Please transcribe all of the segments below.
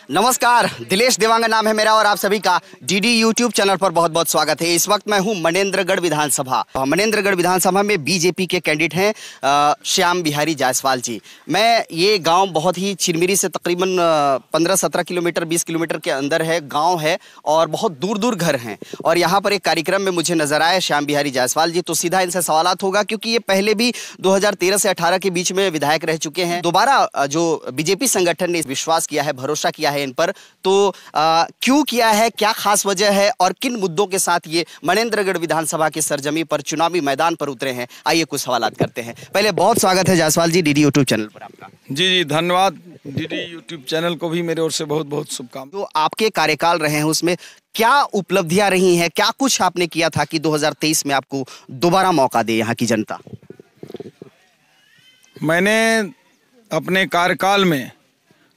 नमस्कार, दिलेश देवांगन नाम है मेरा और आप सभी का डीडी यूट्यूब चैनल पर बहुत बहुत स्वागत है। इस वक्त मैं हूं मनेंद्रगढ़ विधानसभा। मनेंद्रगढ़ विधानसभा में बीजेपी के कैंडिडेट हैं श्याम बिहारी जायसवाल जी। मैं ये गांव बहुत ही चिरमिरी से तकरीबन 15-17 किलोमीटर 20 किलोमीटर के अंदर है गांव है और बहुत दूर दूर घर हैं। और यहाँ पर एक कार्यक्रम में मुझे नजर आए श्याम बिहारी जायसवाल जी, तो सीधा इनसे सवालात होगा क्योंकि ये पहले भी 2013 से 18 के बीच में विधायक रह चुके हैं। दोबारा जो बीजेपी संगठन ने विश्वास किया है, भरोसा किया है इन पर, तो क्यों किया है, क्या खास वजह है और किन मुद्दों के साथ ये मनेंद्रगढ़ विधानसभा की सरजमी पर चुनावी मैदान पर उतरे हैं, आइए कुछ सवालात करते हैं। पहले बहुत स्वागत है जायसवाल जी डीडी यूट्यूब चैनल पर आपका। जी धन्यवाद। डीडी यूट्यूब चैनल को भी मेरे ओर से बहुत बहुत शुभकामनाएं। तो आपके कार्यकाल रहे हैं, उसमें क्या उपलब्धियां रही हैं, क्या कुछ आपने किया था कि 2023 में आपको दोबारा मौका दे यहाँ की जनता? मैंने अपने कार्यकाल में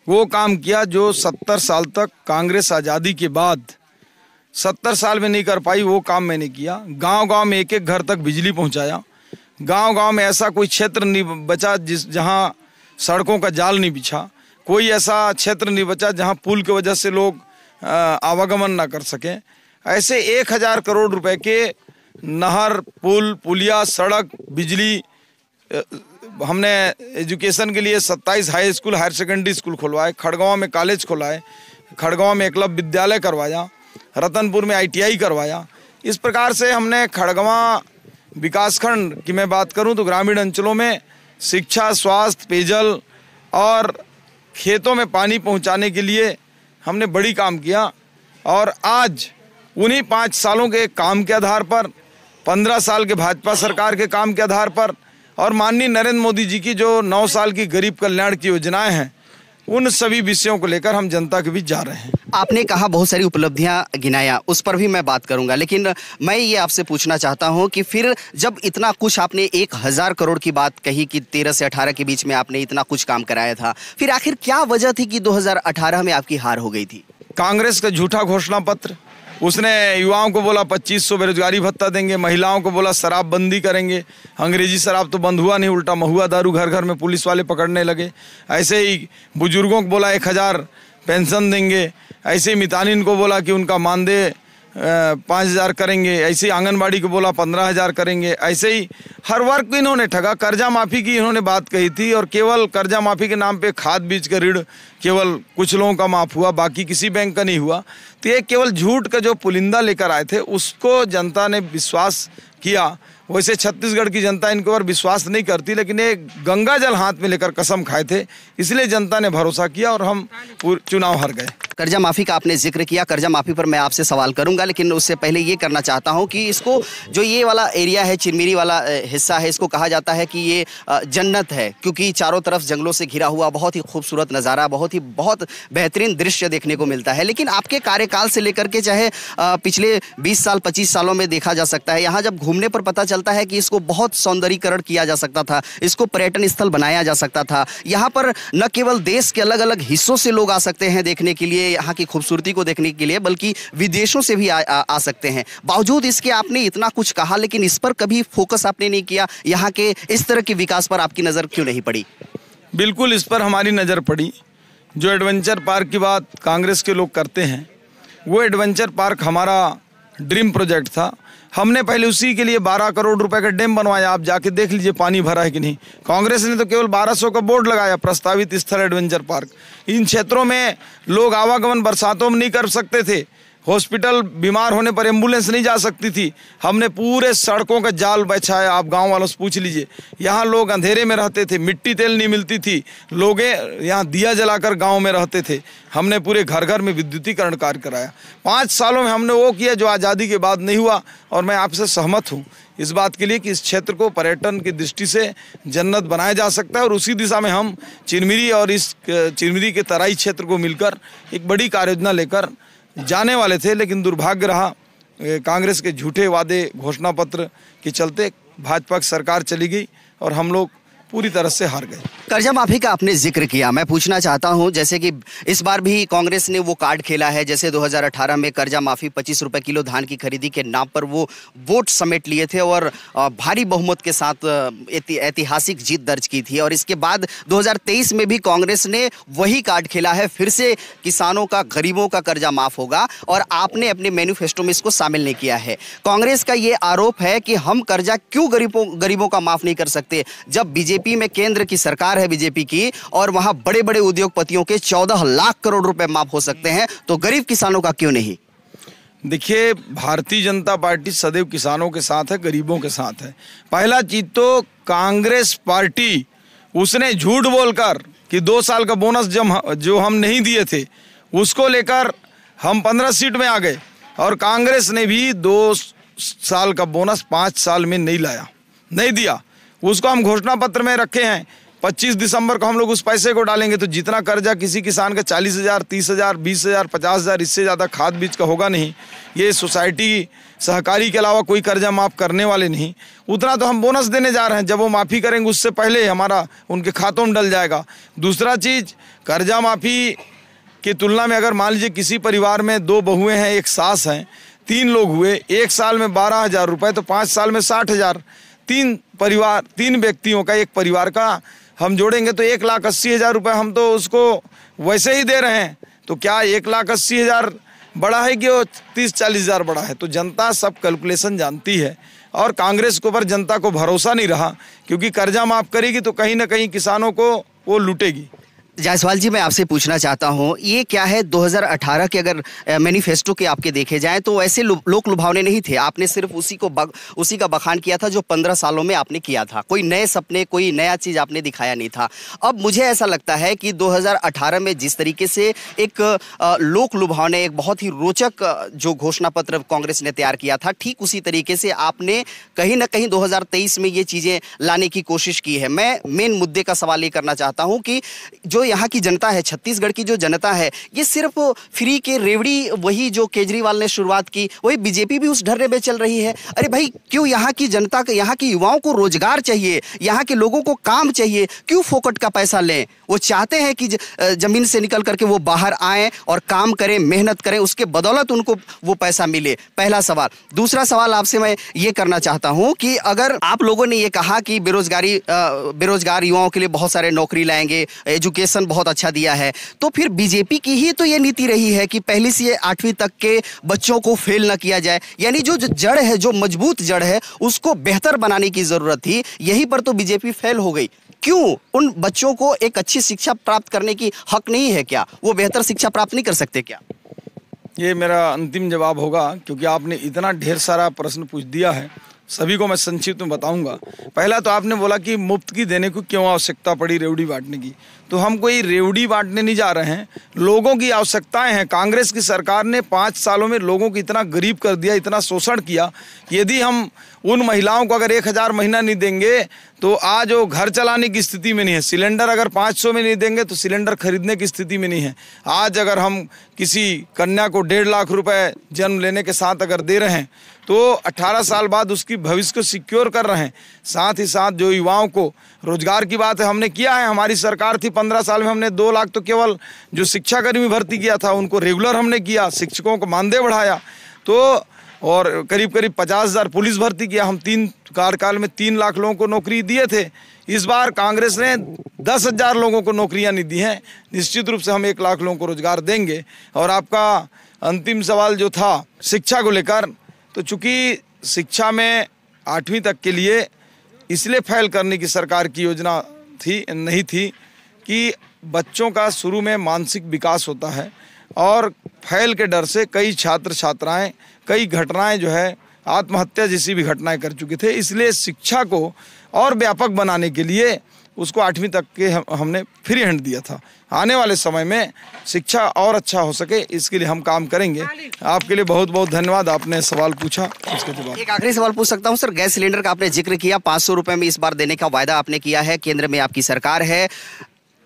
वो काम किया जो 70 साल तक कांग्रेस आज़ादी के बाद 70 साल में नहीं कर पाई, वो काम मैंने किया। गांव-गांव में एक एक घर तक बिजली पहुंचाया। गांव-गांव में ऐसा कोई क्षेत्र नहीं बचा जहां सड़कों का जाल नहीं बिछा, कोई ऐसा क्षेत्र नहीं बचा जहां पुल की वजह से लोग आवागमन ना कर सकें। ऐसे 1000 करोड़ रुपए के नहर, पुल, पुलिया, सड़क, बिजली, हमने एजुकेशन के लिए 27 high school, higher secondary school खुलवाए, खड़गांव में कॉलेज खुलवाए, खड़गांव में एकलव्य विद्यालय करवाया, रतनपुर में ITI करवाया। इस प्रकार से हमने खड़गवां विकासखंड की मैं बात करूं तो ग्रामीण अंचलों में शिक्षा, स्वास्थ्य, पेयजल और खेतों में पानी पहुंचाने के लिए हमने बड़ी काम किया। और आज उन्हीं 5 सालों के काम के आधार पर, 15 साल के भाजपा सरकार के काम के आधार पर और माननीय नरेंद्र मोदी जी की जो 9 साल की गरीब कल्याण की योजनाएं हैं, उन सभी विषयों को लेकर हम जनता के बीच जा रहे हैं। आपने कहा बहुत सारी उपलब्धियां गिनाया, उस पर भी मैं बात करूंगा, लेकिन मैं ये आपसे पूछना चाहता हूं कि फिर जब इतना कुछ आपने 1000 करोड़ की बात कही कि 13 से 18 के बीच में आपने इतना कुछ काम कराया था, फिर आखिर क्या वजह थी कि 2018 में आपकी हार हो गई थी? कांग्रेस का झूठा घोषणा पत्र। उसने युवाओं को बोला 2500 बेरोजगारी भत्ता देंगे, महिलाओं को बोला शराबबंदी करेंगे। अंग्रेजी शराब तो बंद हुआ नहीं, उल्टा महुआ दारू घर घर में पुलिस वाले पकड़ने लगे। ऐसे ही बुजुर्गों को बोला 1000 पेंशन देंगे। ऐसे ही मितानिन को बोला कि उनका मानदेय 5000 करेंगे। ऐसे ही आंगनबाड़ी को बोला 15000 करेंगे। ऐसे ही हर वर्ग को इन्होंने ठगा। कर्जा माफ़ी की इन्होंने बात कही थी और केवल कर्जा माफ़ी के नाम पे खाद बीज का ऋण केवल कुछ लोगों का माफ़ हुआ, बाकी किसी बैंक का नहीं हुआ। तो ये केवल झूठ का जो पुलिंदा लेकर आए थे, उसको जनता ने विश्वास किया। वैसे छत्तीसगढ़ की जनता इनके ऊपर विश्वास नहीं करती, लेकिन ये गंगा जल हाथ में लेकर कसम खाए थे, इसलिए जनता ने भरोसा किया और हम चुनाव हार गए। कर्जा माफ़ी का आपने जिक्र किया, कर्जा माफ़ी पर मैं आपसे सवाल करूंगा, लेकिन उससे पहले ये करना चाहता हूं कि इसको जो ये वाला एरिया है, चिरमिरी वाला हिस्सा है, इसको कहा जाता है कि ये जन्नत है क्योंकि चारों तरफ जंगलों से घिरा हुआ बहुत ही खूबसूरत नज़ारा, बहुत बेहतरीन दृश्य देखने को मिलता है। लेकिन आपके कार्यकाल से लेकर के चाहे पिछले 20 साल 25 सालों में देखा जा सकता है, यहाँ जब घूमने पर पता चलता है कि इसको बहुत सौंदर्यीकरण किया जा सकता था, इसको पर्यटन स्थल बनाया जा सकता था। यहाँ पर न केवल देश के अलग अलग हिस्सों से लोग आ सकते हैं देखने के लिए, यहाँ की खूबसूरती को देखने के लिए, बल्कि विदेशों से भी आ सकते हैं। बावजूद इसके आपने इतना कुछ कहा, लेकिन इस पर कभी फोकस आपने नहीं किया। यहाँ के इस तरह के विकास पर आपकी नज़र क्यों नहीं पड़ी? बिल्कुल इस पर हमारी नज़र पड़ी। जो एडवेंचर पार्क की बात कांग्रेस के लोग करते हैं, वो एडवेंचर पार्क हमारा ड्रीम प्रोजेक्ट था। हमने पहले उसी के लिए 12 करोड़ रुपए का डैम बनवाया। आप जाके देख लीजिए पानी भरा है कि नहीं। कांग्रेस ने तो केवल 1200 का बोर्ड लगाया, प्रस्तावित स्थल एडवेंचर पार्क। इन क्षेत्रों में लोग आवागमन बरसातों में नहीं कर सकते थे, हॉस्पिटल बीमार होने पर एम्बुलेंस नहीं जा सकती थी। हमने पूरे सड़कों का जाल बिछाया। आप गांव वालों से पूछ लीजिए, यहाँ लोग अंधेरे में रहते थे, मिट्टी तेल नहीं मिलती थी, लोग यहाँ दिया जलाकर गांव में रहते थे। हमने पूरे घर घर में विद्युतीकरण कार्य कराया। 5 सालों में हमने वो किया जो आज़ादी के बाद नहीं हुआ। और मैं आपसे सहमत हूँ इस बात के लिए कि इस क्षेत्र को पर्यटन की दृष्टि से जन्नत बनाया जा सकता है। और उसी दिशा में हम चिरमिरी और इस चिरमिरी के तराई क्षेत्र को मिलकर एक बड़ी कार्ययोजना लेकर जाने वाले थे, लेकिन दुर्भाग्य रहा कांग्रेस के झूठे वादे घोषणा पत्र के चलते भाजपा की सरकार चली गई और हम लोग पूरी तरह से हार गए। कर्जा माफी का आपने जिक्र किया, मैं पूछना चाहता हूं जैसे कि इस बार भी कांग्रेस ने वो कार्ड खेला है, जैसे 2018 में कर्जा माफी 25 रुपए किलो धान की खरीदी के नाम पर वो वोट समेट लिए थे और भारी बहुमत के साथ ऐतिहासिक जीत दर्ज की थी। और इसके बाद 2023 में भी कांग्रेस ने वही कार्ड खेला है, फिर से किसानों का, गरीबों का कर्जा माफ होगा, और आपने अपने मैनिफेस्टो में इसको शामिल नहीं किया है। कांग्रेस का ये आरोप है कि हम कर्जा क्यों गरीबों का माफ नहीं कर सकते, जब बीजेपी में केंद्र की सरकार है बीजेपी की और वहां बड़े बड़े उद्योगपतियों के 14 लाख करोड़ रुपए माफ हो सकते हैं, तो गरीब किसानों का क्यों नहीं? देखिए, भारतीय जनता पार्टी सदैव किसानों के साथ है, गरीबों के साथ है। पहला चीज तो कांग्रेस पार्टी उसने झूठ बोलकर कि 2 साल का बोनस जो हम नहीं दिए थे उसको लेकर हम 15 सीट में आ गए, और कांग्रेस ने भी 2 साल का बोनस 5 साल में नहीं दिया। उसको हम घोषणा पत्र में रखे हैं। 25 दिसंबर को हम लोग उस पैसे को डालेंगे तो जितना कर्जा किसी किसान का 40,000, 30,000, 20,000, 50,000, इससे ज़्यादा खाद बीज का होगा नहीं। ये सोसाइटी सहकारी के अलावा कोई कर्जा माफ़ करने वाले नहीं, उतना तो हम बोनस देने जा रहे हैं। जब वो माफ़ी करेंगे उससे पहले हमारा उनके खातों में डल जाएगा। दूसरा चीज़, कर्जा माफ़ी की तुलना में अगर मान लीजिए किसी परिवार में 2 बहुएँ हैं, 1 सास हैं, 3 लोग हुए, 1 साल में 12,000 रुपये, तो 5 साल में 60,000। 3 व्यक्तियों का, एक परिवार का हम जोड़ेंगे तो 1,80,000 रुपये हम तो उसको वैसे ही दे रहे हैं। तो क्या 1,80,000 बड़ा है कि वो 30-40 हज़ार बड़ा है? तो जनता सब कैलकुलेशन जानती है, और कांग्रेस के ऊपर जनता को भरोसा नहीं रहा, क्योंकि कर्जा माफ़ करेगी तो कहीं ना कहीं किसानों को वो लूटेगी। जायसवाल जी, मैं आपसे पूछना चाहता हूं, ये क्या है 2018 के अगर मैनिफेस्टो के आपके देखे जाएं तो ऐसे लोक लुभावने नहीं थे। आपने सिर्फ उसी का बखान किया था जो 15 सालों में आपने किया था। कोई नए सपने, कोई नया चीज आपने दिखाया नहीं था। अब मुझे ऐसा लगता है कि 2018 में जिस तरीके से एक लोक लुभावने, एक बहुत ही रोचक जो घोषणा पत्र कांग्रेस ने तैयार किया था, ठीक उसी तरीके से आपने कहीं ना कहीं 2023 में ये चीजें लाने की कोशिश की है। मैं मेन मुद्दे का सवाल ये करना चाहता हूं कि जो यहाँ की जनता है, छत्तीसगढ़ की जो जनता है, ये सिर्फ फ्री के रेवड़ी, वही जो केजरीवाल ने शुरुआत की, वही बीजेपी भी उस ढर्रे में चल रही है। अरे भाई, क्यों यहाँ की जनता, यहाँ के युवाओं को रोजगार चाहिए, यहाँ के लोगों को काम चाहिए, क्यों फोकट का पैसा लें? वो चाहते हैं कि जमीन से निकल करके वो बाहर आएं और काम करें, मेहनत करें, उसके बदौलत उनको वो पैसा मिले। पहला सवाल। दूसरा सवाल आपसे मैं ये करना चाहता हूँ कि अगर आप लोगों ने ये कहा कि बेरोजगार युवाओं के लिए बहुत सारे नौकरी लाएंगे, एजुकेशन बहुत अच्छा दिया है, तो फिर बीजेपी की ही तो ये नीति रही है कि पहली से 8वीं तक के बच्चों को फेल ना किया जाए। यानी जो जड़ है, जो मजबूत जड़ है, उसको बेहतर बनाने की जरूरत थी। यहीं पर तो बीजेपी फेल हो गई। क्यों उन बच्चों को एक अच्छी शिक्षा प्राप्त करने की हक नहीं है? क्या वो बेहतर शिक्षा प्राप्त नहीं कर सकते क्या? ये मेरा अंतिम जवाब होगा, क्योंकि आपने इतना ढेर सारा प्रश्न पूछ दिया है, सभी को मैं संक्षिप्त में बताऊंगा। पहला तो आपने बोला कि मुफ्त की देने को क्यों आवश्यकता पड़ी रेवड़ी बांटने की। तो हम कोई रेवड़ी बांटने नहीं जा रहे हैं, लोगों की आवश्यकताएं हैं। कांग्रेस की सरकार ने 5 सालों में लोगों को इतना गरीब कर दिया, इतना शोषण किया। यदि हम उन महिलाओं को अगर 1,000 महीना नहीं देंगे तो आज वो घर चलाने की स्थिति में नहीं है। सिलेंडर अगर 500 में नहीं देंगे तो सिलेंडर खरीदने की स्थिति में नहीं है। आज अगर हम किसी कन्या को 1.5 लाख रुपए जन्म लेने के साथ अगर दे रहे हैं तो 18 साल बाद उसकी भविष्य को सिक्योर कर रहे हैं। साथ ही साथ जो युवाओं को रोजगार की बात है, हमने किया है। हमारी सरकार थी 15 साल में हमने 2 लाख तो केवल जो शिक्षाकर्मी भर्ती किया था उनको रेगुलर हमने किया, शिक्षकों को मानदेय बढ़ाया, तो और करीब 50,000 पुलिस भर्ती किया। हम 3 कार्यकाल में 3 लाख लोगों को नौकरी दिए थे। इस बार कांग्रेस ने 10,000 लोगों को नौकरियां नहीं दी हैं। निश्चित रूप से हम 1 लाख लोगों को रोजगार देंगे। और आपका अंतिम सवाल जो था शिक्षा को लेकर, तो चूंकि शिक्षा में 8वीं तक के लिए इसलिए फेल करने की सरकार की योजना नहीं थी कि बच्चों का शुरू में मानसिक विकास होता है, और फेल के डर से कई छात्र छात्राएं, कई घटनाएं जो है आत्महत्या जैसी भी घटनाएं कर चुके थे। इसलिए शिक्षा को और व्यापक बनाने के लिए उसको 8वीं तक के हमने फ्री हैंड दिया था। आने वाले समय में शिक्षा और अच्छा हो सके, इसके लिए हम काम करेंगे। आपके लिए बहुत बहुत धन्यवाद, आपने सवाल पूछा। इसके जवाब एक आखिरी सवाल पूछ सकता हूं सर? गैस सिलेंडर का आपने जिक्र किया, 500 रुपए में इस बार देने का वायदा आपने किया है। केंद्र में आपकी सरकार है।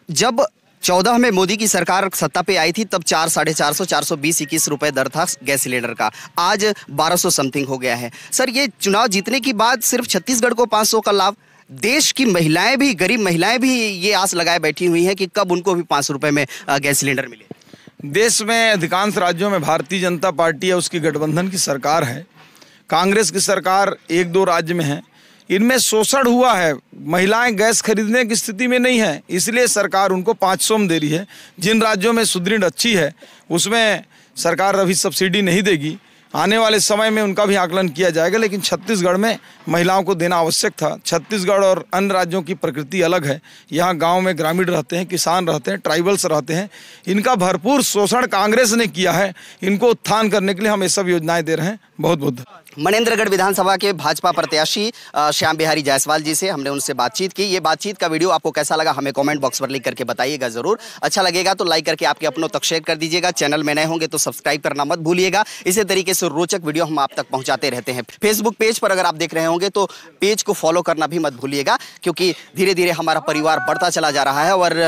जब 14 में मोदी की सरकार सत्ता पे आई थी तब 400, 420-21 रुपए दर था गैस सिलेंडर का। आज 1200 समथिंग हो गया है। सर, ये चुनाव जीतने के बाद सिर्फ छत्तीसगढ़ को 500 का लाभ, देश की महिलाएं भी, गरीब महिलाएं भी ये आस लगाए बैठी हुई हैं कि कब उनको भी 500 रुपए में गैस सिलेंडर मिले। देश में अधिकांश राज्यों में भारतीय जनता पार्टी या उसकी गठबंधन की सरकार है। कांग्रेस की सरकार 1-2 राज्य में है। इनमें शोषण हुआ है, महिलाएं गैस खरीदने की स्थिति में नहीं है, इसलिए सरकार उनको 500 में दे रही है। जिन राज्यों में सुदृढ़ अच्छी है उसमें सरकार अभी सब्सिडी नहीं देगी, आने वाले समय में उनका भी आकलन किया जाएगा। लेकिन छत्तीसगढ़ में महिलाओं को देना आवश्यक था। छत्तीसगढ़ और अन्य राज्यों की प्रकृति अलग है। यहाँ गांव में ग्रामीण रहते हैं, किसान रहते हैं, ट्राइबल्स रहते हैं। इनका भरपूर शोषण कांग्रेस ने किया है। इनको उत्थान करने के लिए हम ये सब योजनाएं दे रहे हैं। बहुत बहुत मनेंद्रगढ़ विधानसभा के भाजपा प्रत्याशी श्याम बिहारी जायसवाल जी से हमने उनसे बातचीत की। ये बातचीत का वीडियो आपको कैसा लगा हमें कमेंट बॉक्स पर लिख करके बताइएगा जरूर। अच्छा लगेगा तो लाइक करके आपके अपनों तक शेयर कर दीजिएगा। चैनल में नए होंगे तो सब्सक्राइब करना मत भूलिएगा। इसी तरीके से रोचक वीडियो हम आप तक पहुंचाते रहते हैं। फेसबुक पेज पर अगर आप देख रहे होंगे तो पेज को फॉलो करना भी मत भूलिएगा, क्योंकि धीरे धीरे हमारा परिवार बढ़ता चला जा रहा है और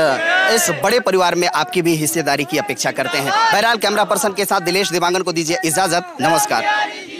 इस बड़े परिवार में आपकी भी हिस्सेदारी की अपेक्षा करते हैं। बहरहाल कैमरा पर्सन के साथ दिलेश देवांगन को दीजिए इजाजत। नमस्कार।